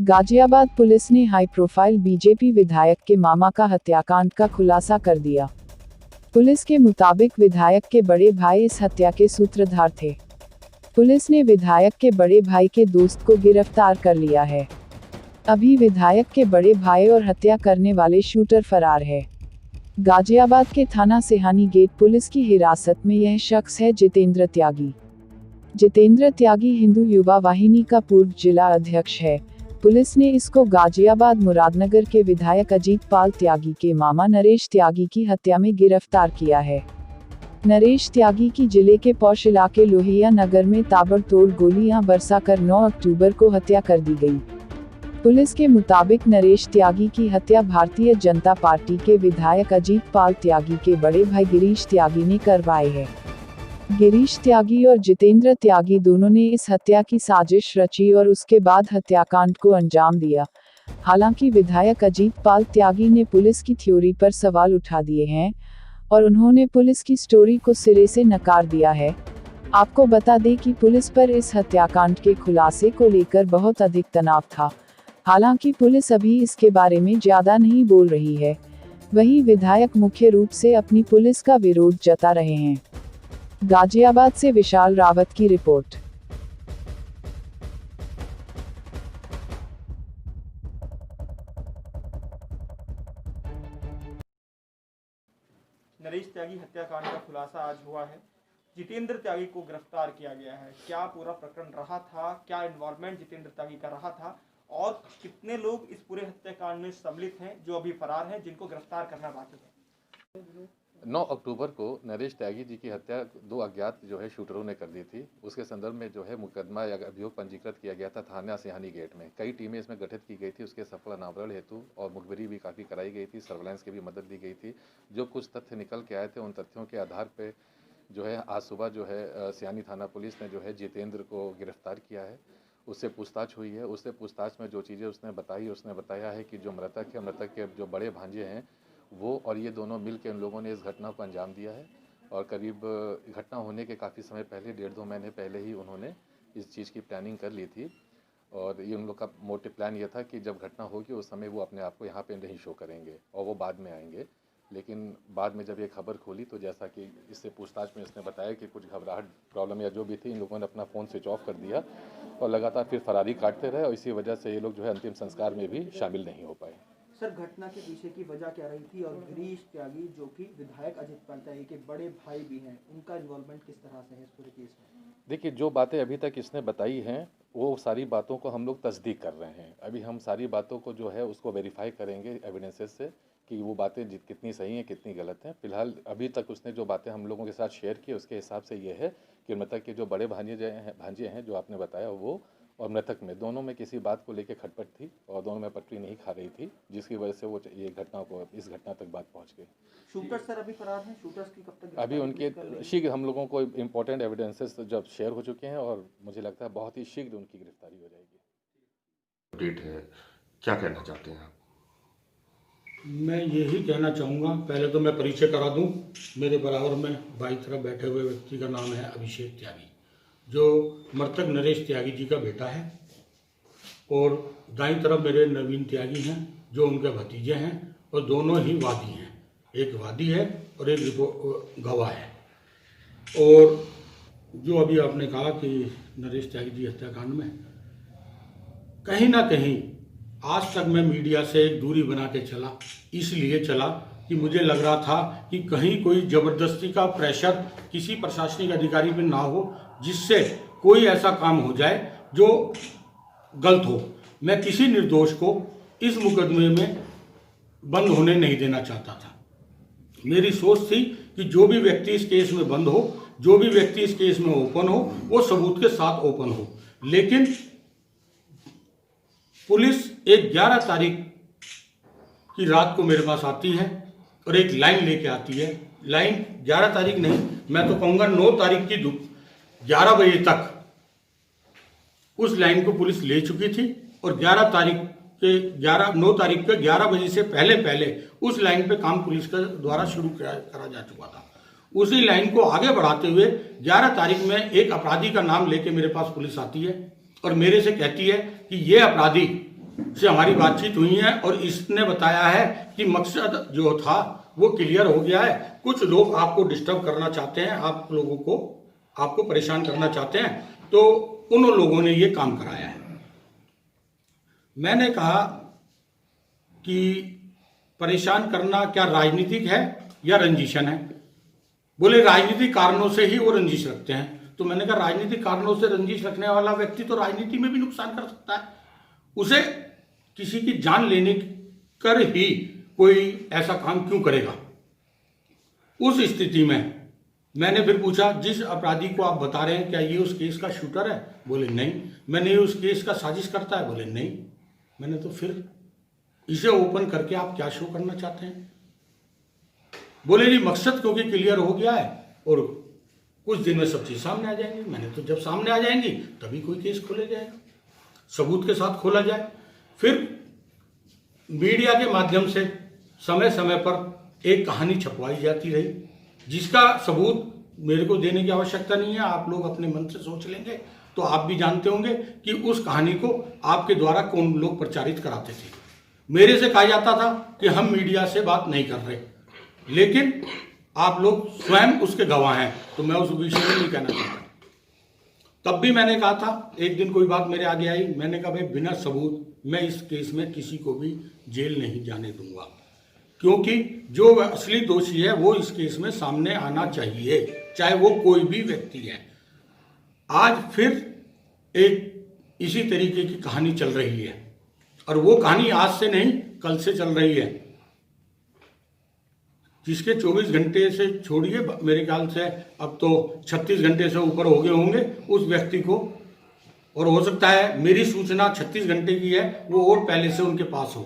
Ghaziabad police ने high profile BJP विधायक के मामा का हत्याकांड का खुलासा कर दिया। पुलिस के मुताबिक विधायक के बड़े भाई इस हत्या के सूत्रधार थे। पुलिस ने विधायक के बड़े भाई के दोस्त को गिरफ्तार कर लिया है। अभी विधायक के बड़े भाई और हत्या करने वाले शूटर फरार है। गाजियाबाद के थाना सिहानी गेट पुलिस की हिरासत में यह शख्स है जितेंद्र त्यागी। जितेंद्र त्यागी हिंदू युवा वाहिनी का पूर्व जिला अध्यक्ष है। पुलिस ने इसको गाजियाबाद मुरादनगर के विधायक अजीत पाल त्यागी के मामा नरेश त्यागी की हत्या में गिरफ्तार किया है। नरेश त्यागी की जिले के पौष इलाके लोहिया नगर में ताबड़तोड़ गोलियां बरसाकर 9 अक्टूबर को हत्या कर दी गई। पुलिस के मुताबिक नरेश त्यागी की हत्या भारतीय जनता पार्टी के विधायक अजीत पाल त्यागी के बड़े भाई गिरीश त्यागी ने करवाई है। गिरीश त्यागी और जितेंद्र त्यागी दोनों ने इस हत्या की साजिश रची और उसके बाद हत्याकांड को अंजाम दिया। हालांकि विधायक अजीत पाल त्यागी ने पुलिस की थ्योरी पर सवाल उठा दिए हैं और उन्होंने पुलिस की स्टोरी को सिरे से नकार दिया है। आपको बता दें कि पुलिस पर इस हत्याकांड के खुलासे को लेकर बहुत अधिक तनाव था। हालांकि पुलिस अभी इसके बारे में ज्यादा नहीं बोल रही है। वहीं विधायक मुख्य रूप से अपनी पुलिस का विरोध जता रहे हैं। गाजियाबाद से विशाल रावत की रिपोर्ट। नरेश त्यागी हत्याकांड का खुलासा आज हुआ है। जितेंद्र त्यागी को गिरफ्तार किया गया है। क्या पूरा प्रकरण रहा था, क्या इन्वॉल्वमेंट जितेंद्र त्यागी का रहा था और कितने लोग इस पूरे हत्याकांड में सम्मिलित हैं जो अभी फरार हैं, जिनको गिरफ्तार करना बाकी है। 9 अक्टूबर को नरेश त्यागी जी की हत्या 2 अज्ञात शूटरों ने कर दी थी। उसके संदर्भ में मुकदमा या अभियोग पंजीकृत किया गया था थाना सिहानी गेट में। कई टीमें इसमें गठित की गई थी। उसके सफल अनावरण हेतु और मुखबिरी भी काफ़ी कराई गई थी। सर्वेलेंस की भी मदद दी गई थी। जो कुछ तथ्य निकल के आए थे, उन तथ्यों के आधार पर आज सुबह सिहानी थाना पुलिस ने जितेंद्र को गिरफ्तार किया है। उससे पूछताछ हुई है। उससे पूछताछ में जो चीज़ें उसने बताया है कि जो मृतक के जो बड़े भांजे हैं वो और ये दोनों मिल के उन लोगों ने इस घटना को अंजाम दिया है। और करीब घटना होने के काफ़ी समय पहले, 1.5-2 महीने पहले ही उन्होंने इस चीज़ की प्लानिंग कर ली थी। और ये उन लोग का मोटिव प्लान ये था कि जब घटना होगी उस समय वो अपने आप को यहाँ पे नहीं शो करेंगे और वो बाद में आएंगे। लेकिन बाद में जब ये खबर खोली तो जैसा कि इससे पूछताछ में इसने बताया कि कुछ घबराहट प्रॉब्लम या जो भी थी, इन लोगों ने अपना फ़ोन स्विच ऑफ कर दिया और लगातार फिर फरारी काटते रहे और इसी वजह से ये लोग अंतिम संस्कार में भी शामिल नहीं हो पाए। सर, घटना के पीछे की वजह क्या रही थी और गिरीश त्यागी जो कि विधायक अजीत पाल त्यागी के बड़े भाई भी हैं, उनका इन्वॉल्वमेंट किस तरह से है इस पूरे केस में? देखिए, जो बातें अभी तक इसने बताई हैं वो सारी बातों को हम लोग तस्दीक कर रहे हैं। अभी हम सारी बातों को उसको वेरीफाई करेंगे एविडेंसेस से कि वो बातें कितनी सही हैं, कितनी गलत हैं। फिलहाल अभी तक उसने जो बातें हम लोगों के साथ शेयर की उसके हिसाब से ये है कि मृतक के जो बड़े भांजे हैं जो आपने बताया, वो और मृतक में दोनों में किसी बात को लेकर खटपट थी और दोनों में पटरी नहीं खा रही थी, जिसकी वजह से वो इस घटना तक बात पहुंच गई। शूटर्स सर अभी फरार हैं। शूटर्स की कब तक? अभी उनके शीघ्र हम लोगों को इम्पोर्टेंट एविडेंसेस जब शेयर हो चुके हैं और मुझे लगता है बहुत ही शीघ्र उनकी गिरफ्तारी हो जाएगी। अपडेट है, क्या कहना चाहते हैं आप? मैं यही कहना चाहूँगा, पहले तो मैं परिचय करा दूँ। मेरे बराबर में बाई तरफ बैठे हुए व्यक्ति का नाम है अभिषेक त्यागी, जो मृतक नरेश त्यागी जी का बेटा है। और दाईं तरफ मेरे नवीन त्यागी हैं जो उनके भतीजे हैं और दोनों ही वादी हैं। एक वादी है और एक गवाह है। और जो अभी आपने कहा कि नरेश त्यागी जी हत्याकांड में कहीं ना कहीं आज तक मैं मीडिया से एक दूरी बना के चला, इसलिए चला कि मुझे लग रहा था कि कहीं कोई ज़बरदस्ती का प्रेशर किसी प्रशासनिक अधिकारी पे ना हो जिससे कोई ऐसा काम हो जाए जो गलत हो। मैं किसी निर्दोष को इस मुकदमे में बंद होने नहीं देना चाहता था। मेरी सोच थी कि जो भी व्यक्ति इस केस में बंद हो, जो भी व्यक्ति इस केस में ओपन हो, वो सबूत के साथ ओपन हो। लेकिन पुलिस एक 11 तारीख की रात को मेरे पास आती है और एक लाइन लेके आती है। लाइन 11 तारीख नहीं, मैं तो कहूँगा 9 तारीख की 11 बजे तक उस लाइन को पुलिस ले चुकी थी और 9 तारीख के 11 बजे से पहले उस लाइन पे काम पुलिस के द्वारा शुरू करा जा चुका था। उसी लाइन को आगे बढ़ाते हुए 11 तारीख में एक अपराधी का नाम लेके मेरे पास पुलिस आती है और मेरे से कहती है कि ये अपराधी से हमारी बातचीत हुई है और इसने बताया है कि मकसद जो था वो क्लियर हो गया है। कुछ लोग आपको डिस्टर्ब करना चाहते हैं, आप लोगों को आपको परेशान करना चाहते हैं, तो उन लोगों ने ये काम कराया है। मैंने कहा कि परेशान करना क्या राजनीतिक है या रंजिशन है? बोले राजनीतिक कारणों से ही वो रंजिश रखते हैं। तो मैंने कहा राजनीतिक कारणों से रंजिश रखने वाला व्यक्ति तो राजनीति में भी नुकसान कर सकता है। उसे किसी की जान लेने कर ही कोई ऐसा काम क्यों करेगा? उस स्थिति में मैंने फिर पूछा, जिस अपराधी को आप बता रहे हैं क्या ये उस केस का शूटर है? बोले नहीं। मैंने ये उस केस का साजिश करता है? बोले नहीं। मैंने तो फिर इसे ओपन करके आप क्या शो करना चाहते हैं? बोले जी मकसद क्योंकि क्लियर हो गया है और कुछ दिन में सब चीज सामने आ जाएंगी। मैंने तो जब सामने आ जाएंगी तभी कोई केस खोला जाएगा, सबूत के साथ खोला जाए। फिर मीडिया के माध्यम से समय समय पर एक कहानी छपवाई जाती रही, जिसका सबूत मेरे को देने की आवश्यकता नहीं है। आप लोग अपने मन से सोच लेंगे तो आप भी जानते होंगे कि उस कहानी को आपके द्वारा कौन लोग प्रचारित कराते थे। मेरे से कहा जाता था कि हम मीडिया से बात नहीं कर रहे, लेकिन आप लोग स्वयं उसके गवाह हैं, तो मैं उस विषय में नहीं कहना चाहता। तब भी मैंने कहा था, एक दिन कोई बात मेरे आगे आई, मैंने कहा भाई बिना सबूत मैं इस केस में किसी को भी जेल नहीं जाने दूंगा, क्योंकि जो असली दोषी है वो इस केस में सामने आना चाहिए, चाहे वो कोई भी व्यक्ति है। आज फिर एक इसी तरीके की कहानी चल रही है, और वो कहानी आज से नहीं कल से चल रही है, जिसके 24 घंटे से छोड़िए, मेरे ख्याल से अब तो 36 घंटे से ऊपर हो गए होंगे उस व्यक्ति को, और हो सकता है मेरी सूचना 36 घंटे की है, वो और पहले से उनके पास हो।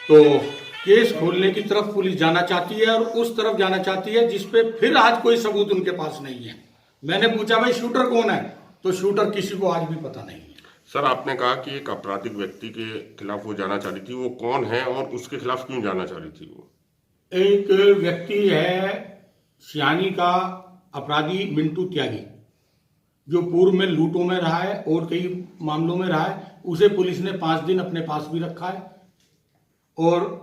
तो केस खोलने की तरफ पुलिस जाना चाहती है और उस तरफ जाना चाहती है जिस पे फिर आज कोई सबूत उनके पास नहीं है। मैंने पूछा भाई शूटर कौन है, तो शूटर किसी को आज भी पता नहीं है। सर आपने कहा कि एक आपराधिक व्यक्ति के खिलाफ वो जाना चाह रही थी, वो कौन है और उसके खिलाफ क्यों जाना चाह रही थी? वो एक व्यक्ति है सियानी का अपराधी मिंटू त्यागी, जो पूर्व में लूटों में रहा है और कई मामलों में रहा है। उसे पुलिस ने 5 दिन अपने पास भी रखा है और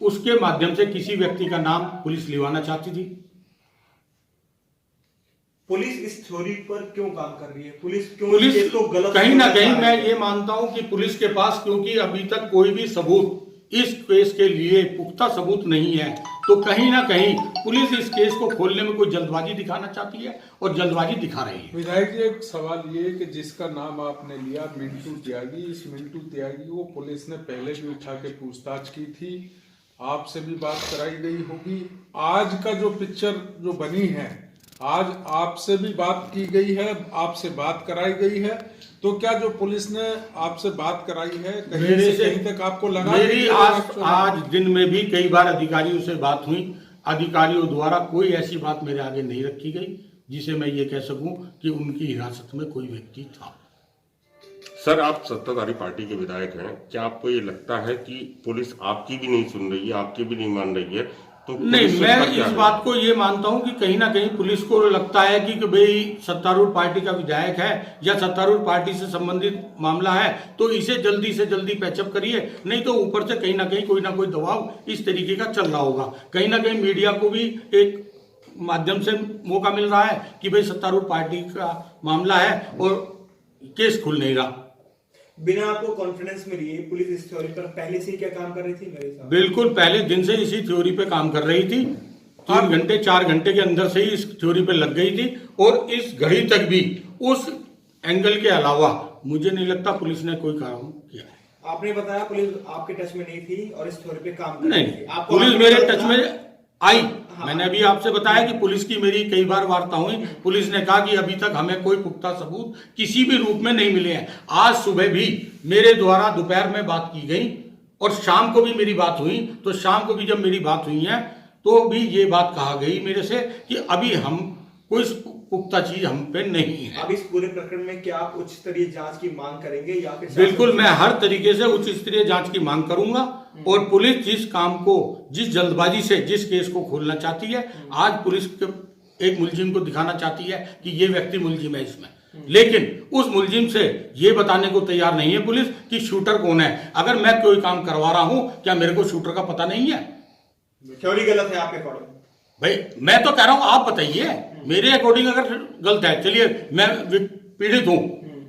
उसके माध्यम से किसी व्यक्ति का नाम पुलिस लिवाना चाहती थी। पुलिस इस थ्योरी पर क्यों काम कर रही है? पुलिस क्यों पुलिस इस केस को गलत कहीं ना कहीं समझ मैं रही है? ये मानता हूं कि पुलिस के पास, क्योंकि अभी तक कोई भी सबूत इस केस के लिए पुख्ता सबूत नहीं है, तो कहीं ना कहीं पुलिस इस केस को खोलने में कोई जल्दबाजी दिखाना चाहती है और जल्दबाजी दिखा रही है। विधायक जी एक सवाल ये कि जिसका नाम आपने लिया मिंटू त्यागी, इस मिंटू त्यागी को पुलिस ने पहले भी उठा के पूछताछ की थी, आपसे भी बात कराई गई होगी। आज का जो पिक्चर जो बनी है, आज आपसे भी बात की गई है, आपसे बात कराई गई है, तो क्या जो पुलिस ने आपसे बात कराई है कहीं से कहीं तक आपको लगा? मेरी आज दिन में भी कई बार अधिकारियों से बात हुई, अधिकारियों द्वारा कोई ऐसी बात मेरे आगे नहीं रखी गई जिसे मैं ये कह सकूं कि उनकी हिरासत में कोई व्यक्ति था। सर आप सत्ताधारी पार्टी के विधायक हैं, क्या आपको ये लगता है कि पुलिस आपकी भी नहीं सुन रही है, आपकी भी नहीं मान रही है? तो नहीं, मैं इस बात को ये मानता हूं कि कहीं ना कहीं पुलिस को लगता है कि भाई सत्तारूढ़ पार्टी का विधायक है या सत्तारूढ़ पार्टी से संबंधित मामला है, तो इसे जल्दी से जल्दी पैचअप करिए, नहीं तो ऊपर से कहीं ना कोई दबाव इस तरीके का चल रहा होगा। कहीं ना कहीं मीडिया को भी एक माध्यम से मौका मिल रहा है कि भाई सत्तारूढ़ पार्टी का मामला है और केस खुल नहीं रहा। बिना आपको कॉन्फिडेंस में लिए पुलिस इस थ्योरी पर पहले से ही क्या काम कर रही थी? मेरे साथ बिल्कुल पहले दिन से इसी थ्योरी पे काम कर रही थी। 3 घंटे 4 घंटे के अंदर से ही इस थ्योरी पे लग गई थी और इस घड़ी तक भी उस एंगल के अलावा मुझे नहीं लगता पुलिस ने कोई काम किया है। आपने बताया पुलिस आपके टच में नहीं थी और इस थ्योरी पे काम कर नहीं, रही थी। आपको पुलिस आगे मेरे पता टच था? में आई। मैंने अभी आपसे बताया कि पुलिस की मेरी कई बार वार्ता हुई। पुलिस ने कहा कि अभी तक हमें कोई पुख्ता सबूत किसी भी रूप में नहीं मिले हैं। आज सुबह भी मेरे द्वारा दोपहर में बात की गई और शाम को भी मेरी बात हुई, तो शाम को भी जब मेरी बात हुई है तो भी ये बात कहा गई मेरे से कि अभी हम कोई पुख्ता चीज हम पे नहीं है। अब इस पूरे प्रकरण में क्या आप उच्च स्तरीय जांच की मांग करेंगे या फिर? बिल्कुल, मैं हर तरीके से उच्च स्तरीय जांच की मांग करूंगा और पुलिस जिस काम को, जिस जल्दबाजी से जिस केस को खोलना चाहती है, आज पुलिस एक मुलजिम को दिखाना चाहती है कि ये व्यक्ति मुलजिम है इसमें, लेकिन उस मुलजिम से ये बताने को तैयार नहीं है पुलिस कि शूटर कौन है। अगर मैं कोई काम करवा रहा हूं, क्या मेरे को शूटर का पता नहीं है? थ्योरी गलत है आपके अकॉर्डिंग? भाई मैं तो कह रहा हूं, आप बताइए मेरे अकॉर्डिंग अगर गलत है। चलिए मैं पीड़ित हूं,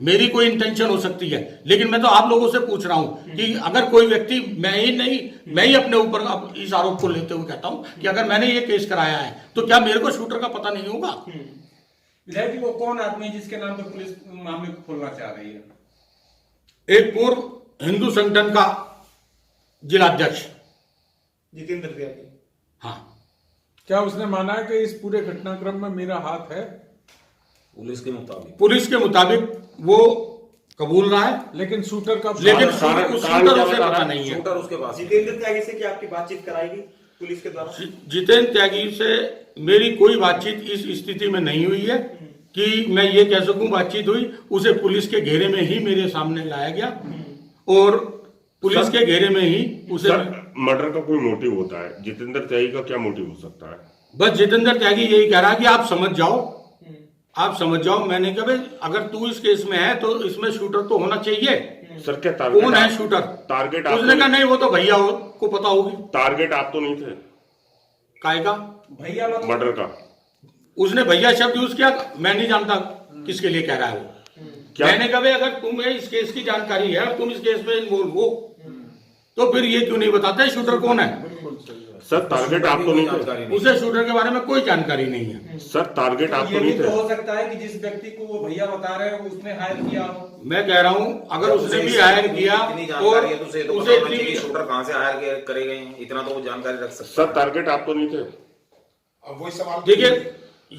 मेरी कोई इंटेंशन हो सकती है, लेकिन मैं तो आप लोगों से पूछ रहा हूं कि अगर कोई व्यक्ति, मैं ही अपने ऊपर अब इस आरोप को लेते हुए कहता हूं कि अगर मैंने ये केस कराया है तो क्या मेरे को शूटर का पता नहीं होगा? विधायक जी, वो कौन आदमी है जिसके नाम पर पुलिस मामले को खोलना चाह रही है? एक पूर्व हिंदू संगठन का जिलाध्यक्ष जितेंद्र त्यागी। हाँ। क्या उसने माना है कि इस पूरे घटनाक्रम में मेरा हाथ है? पुलिस के मुताबिक वो कबूल रहा है, लेकिन शूटर का लेकिन शूटर उसे पता नहीं है। जितेंद्र त्यागी से क्या आपकी बातचीत कराएगी पुलिस के द्वारा? जितेंद्र त्यागी से मेरी कोई बातचीत इस स्थिति में नहीं हुई है कि मैं ये कह सकूं बातचीत हुई। उसे पुलिस के घेरे में ही मेरे सामने लाया गया और पुलिस के घेरे में ही उसे। मर्डर का कोई मोटिव होता है, जितेंद्र त्यागी का क्या मोटिव हो सकता है? बस जितेंद्र त्यागी यही कह रहा है कि आप समझ जाओ, आप समझ जाओ। मैंने कहा भाई अगर तू इस केस में है तो इसमें शूटर तो होना चाहिए। सर क्या टारगेट, कौन है शूटर? टारगेट उसने कहा नहीं वो तो भैया को पता होगी। टारगेट आप तो नहीं थे? काय का भैया मतलब मर्डर का? उसने भैया शब्द यूज किया, मैं नहीं जानता किसके लिए कह रहा है वो। मैंने कहा भाई अगर तुम्हें इस केस की जानकारी है और तुम इस केस में इन्वॉल्व हो तो फिर ये क्यों नहीं बताते शूटर कौन है? सर टारगेट आप तो नहीं थे? उसे शूटर के बारे में कोई जानकारी नहीं है। सर टारगेट आप तो ये नहीं भी तो थे? हो सकता है कि जिस व्यक्ति को वो भैया बता रहे हैं उसने हायर किया हो। मैं कह रहा हूँ अगर उसने भी हायर किया और उसे इतनी शूटर कहां से हायर करे गए हैं, इतना तो वो जानकारी रख सकते। सर टारगेट आप तो नहीं थे? अब वही सवाल देखिए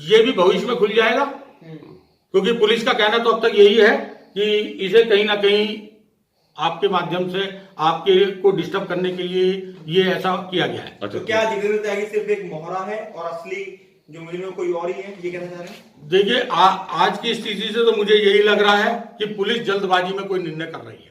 ये भी भविष्य में खुल जाएगा, क्योंकि पुलिस का कहना तो अब तक यही है कि इसे कहीं ना कहीं आपके माध्यम से आपके को डिस्टर्ब करने के लिए ये ऐसा किया गया है। तो क्या जितेंद्र त्यागी सिर्फ एक मोहरा है और असली जो मुजरिम कोई और ही है, ये कहना चाह रहे हैं? देखिए आज की स्थिति से तो मुझे यही लग रहा है कि पुलिस जल्दबाजी में कोई निर्णय कर रही है।